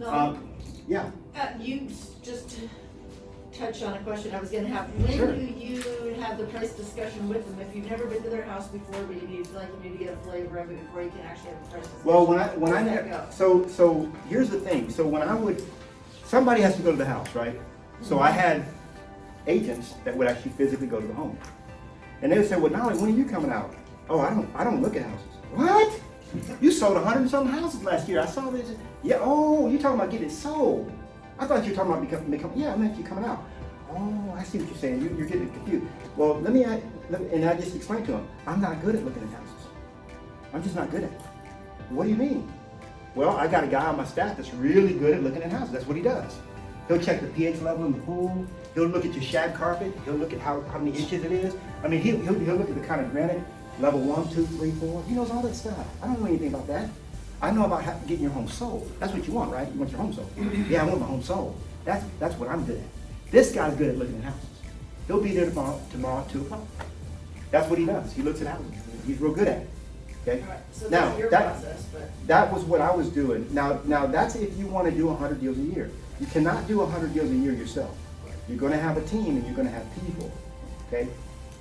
No. Yeah. You just touched on a question I was gonna have. When Sure. do you have the price discussion with them? If you've never been to their house before, but you feel like you need to get a flavor of it before you can actually have a price discussion? Well, Where does that go? so here's the thing. So when I would, somebody has to go to the house, right? So I had agents that would actually physically go to the home. And they would say, well, Knolly, when are you coming out? Oh, I don't look at houses. What? You sold 100 and something houses last year. I saw this. Yeah, oh, you're talking about getting it sold. I thought you were talking about becoming, yeah, I meant you coming out. Oh, I see what you're saying. You're getting confused. Well, and I just explained to him, I'm not good at looking at houses. I'm just not good at it. What do you mean? Well, I got a guy on my staff that's really good at looking at houses. That's what he does. He'll check the pH level in the pool. He'll look at your shag carpet. He'll look at how many inches it is. I mean, he'll look at the kind of granite, level 1, 2, 3, 4. He knows all that stuff. I don't know anything about that. I know about getting your home sold. That's what you want, right? You want your home sold. Yeah, I want my home sold. That's what I'm good at. This guy's good at looking at houses. He'll be there tomorrow at 2 o'clock. That's what he does. He looks at houses. He's real good at it. Okay. All right, so Now that's your process, but. that was what I was doing. Now that's if you want to do 100 deals a year. You cannot do 100 deals a year yourself. You're going to have a team and you're going to have people. Okay.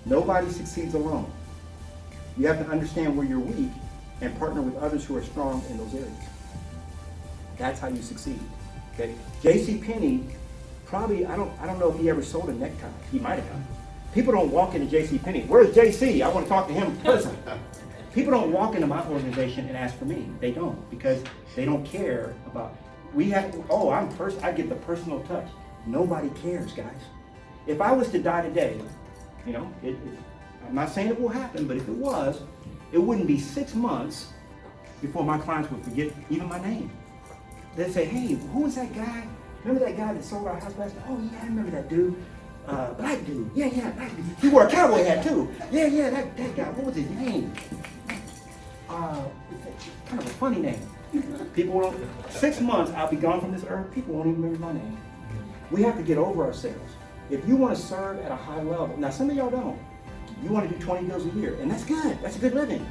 Nobody succeeds alone. You have to understand where you're weak and partner with others who are strong in those areas. That's how you succeed. Okay. J.C. Penney probably, I don't know if he ever sold a necktie. He might have. People don't walk into J.C. Penney. Where's J.C.? I want to talk to him personally. People don't walk into my organization and ask for me. They don't, because they don't care about. I get the personal touch. Nobody cares, guys. If I was to die today, you know, I'm not saying it will happen, but if it was, it wouldn't be 6 months before my clients would forget even my name. They'd say, hey, who was that guy? Remember that guy that sold our house last night? Oh yeah, I remember that dude. Black dude. Yeah, black dude. He wore a cowboy hat too. Yeah, that guy. What was his name? Kind of a funny name. People won't. 6 months, I'll be gone from this earth. People won't even remember my name. We have to get over ourselves. If you want to serve at a high level, now some of y'all don't. You want to do 20 deals a year, and that's good. That's a good living.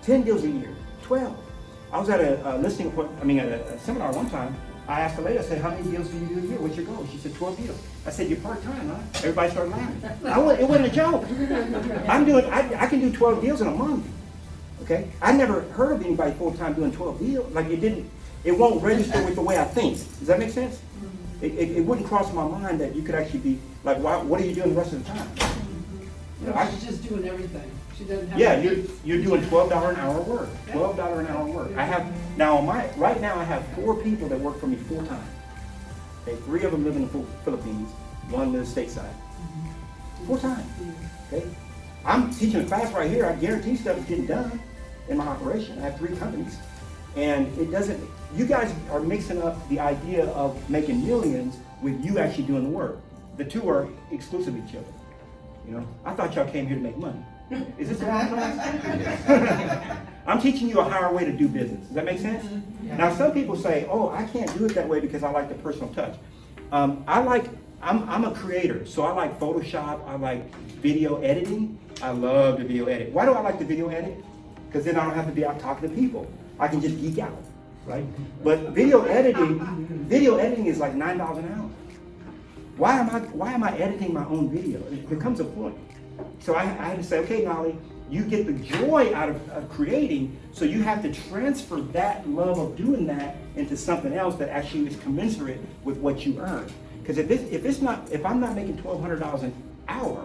10 deals a year, 12. I was at a seminar one time. I asked the lady, I said, how many deals do you do a year? What's your goal? She said, 12 deals. I said, you're part-time, huh? Everybody started laughing. It wasn't a joke. I can do 12 deals in a month. Okay? I never heard of anybody full-time doing 12 deals. Like it won't register with the way I think. Does that make sense? It wouldn't cross my mind that you could actually be, like, what are you doing the rest of the time? You know, She's just doing everything. She doesn't have. Yeah, you're doing $12 an hour work. $12 an hour work. I have right now I have 4 people that work for me full time. Okay, 3 of them live in the Philippines, 1 lives stateside. Full time. Okay, I'm teaching a class right here. I guarantee stuff is getting done in my operation. I have 3 companies, and it doesn't. You guys are mixing up the idea of making millions with you actually doing the work. The two are exclusive of each other. You know, I thought y'all came here to make money. Is this the wrong class? I'm teaching you a higher way to do business. Does that make sense? Yeah. Now, some people say, oh, I can't do it that way because I like the personal touch. I'm a creator, so I like Photoshop, I like video editing. I love to video edit. Why do I like to video edit? Because then I don't have to be out talking to people. I can just geek out, right? But video editing is like $9 an hour. Why am I editing my own video? It becomes a point. So I had to say, okay, Knolly, you get the joy out of creating, so you have to transfer that love of doing that into something else that actually is commensurate with what you earn. Because if I'm not making $1,200 an hour,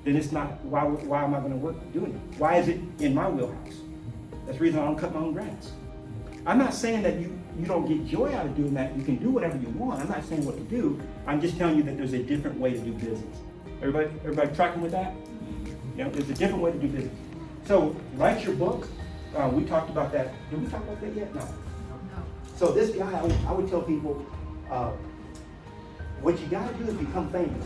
then it's not, why am I going to work doing it? Why is it in my wheelhouse? That's the reason I don't cut my own grass. I'm not saying that you don't get joy out of doing that. You can do whatever you want. I'm not saying what to do. I'm just telling you that there's a different way to do business. Everybody tracking with that? You know, there's a different way to do business. So write your book. We talked about that. Did we talk about that yet? No. So this guy, I would tell people, what you got to do is become famous.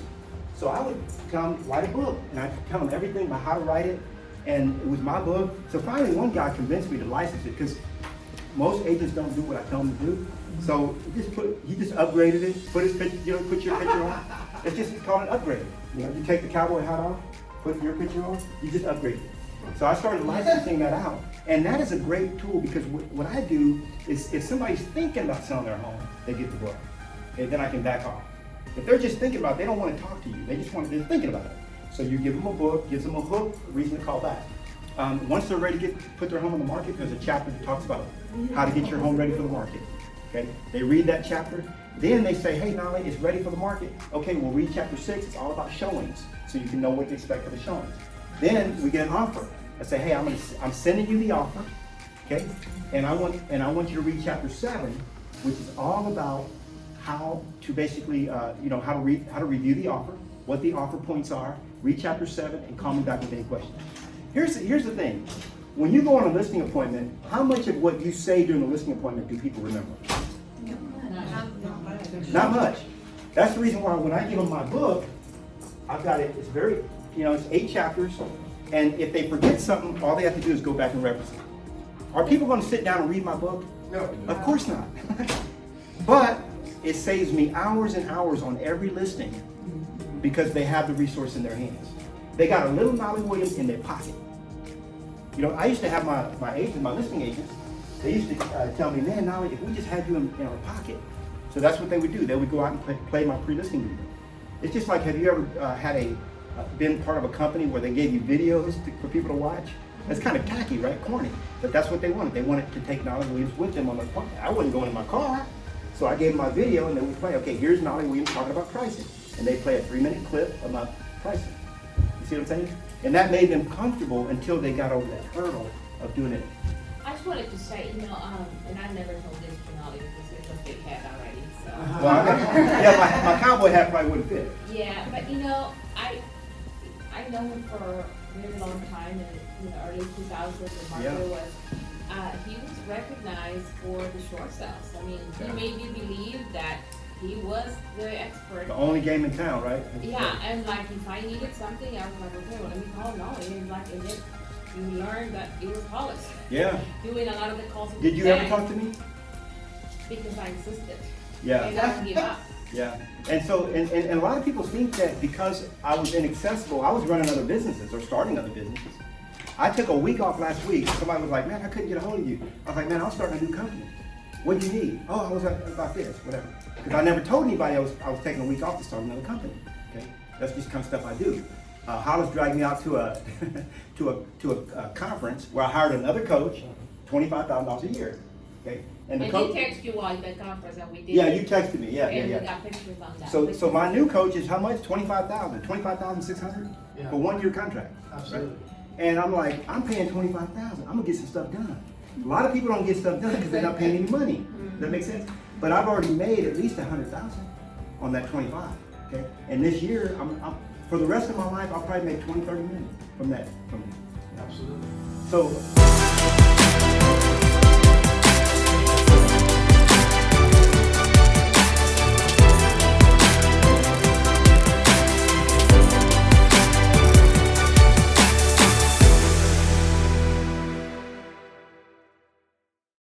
So I would come write a book, and I'd tell them everything about how to write it, and it was my book. So finally, one guy convinced me to license it, because most agents don't do what I tell them to do. So he just upgraded it, put his picture, put your picture on. It's just called an upgrade. You take the cowboy hat off, put your picture on, you just upgrade it. So I started licensing that out. And that is a great tool because what I do is if somebody's thinking about selling their home, they get the book. And then I can back off. If they're just thinking about it, they don't want to talk to you. They just want to, they're thinking about it. So you give them a book, gives them a hook, a reason to call back. Once they're ready to put their home on the market, there's a chapter that talks about how to get your home ready for the market. Okay? They read that chapter. Then they say, hey, Knolly, it's ready for the market. Okay, we'll read chapter 6. It's all about showings, so you can know what to expect for the showings. Then we get an offer. I say, hey, I'm sending you the offer, okay? And I want you to read chapter 7, which is all about how to basically, how to review the offer, what the offer points are. Read chapter 7 and call me back with any questions. Here's the thing. When you go on a listing appointment, how much of what you say during the listing appointment do people remember? Not much. That's the reason why when I give them my book, I've got it, it's very, it's 8 chapters, and if they forget something, all they have to do is go back and reference it. Are people going to sit down and read my book? No. Of course not. But it saves me hours and hours on every listing because they have the resource in their hands. They got a little Knolly Williams in their pocket. I used to have my agents, my listing agents, they used to tell me, man, Knolly, if we just had you in our pocket. So that's what they would do. They would go out and play my pre-listing video. It's just like, have you ever been part of a company where they gave you videos for people to watch? That's kind of tacky, right? Corny. But that's what they wanted. They wanted to take Knolly Williams with them on the phone. I wasn't going in my car. So I gave them my video and they would play, okay, here's Knolly Williams talking about pricing. And they play a 3-minute clip about pricing. You see what I'm saying? And that made them comfortable until they got over that hurdle of doing it. I just wanted to say, and I never told this to Knolly because there's a big hat already, so. Well, my cowboy hat probably wouldn't fit. Yeah, but I know him for a very long time in the early 2000s when Marco was, he was recognized for the short sales. I mean, he made you believe that he was the expert. The only game in town, right? Yeah, and like if I needed something, I was like, okay, well, let me call Knolly. And then you learned that it was Hollis. Yeah. Doing a lot of the calls. Did you ever talk to me? Because I insisted. Yeah. And I didn't give up. Yeah. And so, and a lot of people think that because I was inaccessible, I was running other businesses or starting other businesses. I took a week off last week. Somebody was like, man, I couldn't get a hold of you. I was like, man, I was starting a new company. What do you need? Oh, I was about this, whatever. Because I never told anybody I was taking a week off to start another company. Okay, that's just the kind of stuff I do. Hollis dragged me out to a to a conference where I hired another coach, $25,000 a year. Okay, And the coach. he texted you while at the conference and we did. Yeah, you texted me. Yeah, And yeah, we yeah. got pictures on that. So my new coach is how much? 25,000, 25,600 Yeah. for 1 year contract. Absolutely. And I'm like, I'm paying 25,000. I'm gonna get some stuff done. A lot of people don't get stuff done because they're not paying any money. Does that make sense? But I've already made at least 100,000 on that 25. Okay, and this year, I'm for the rest of my life, I'll probably make 20, 30 million from that. Absolutely. So.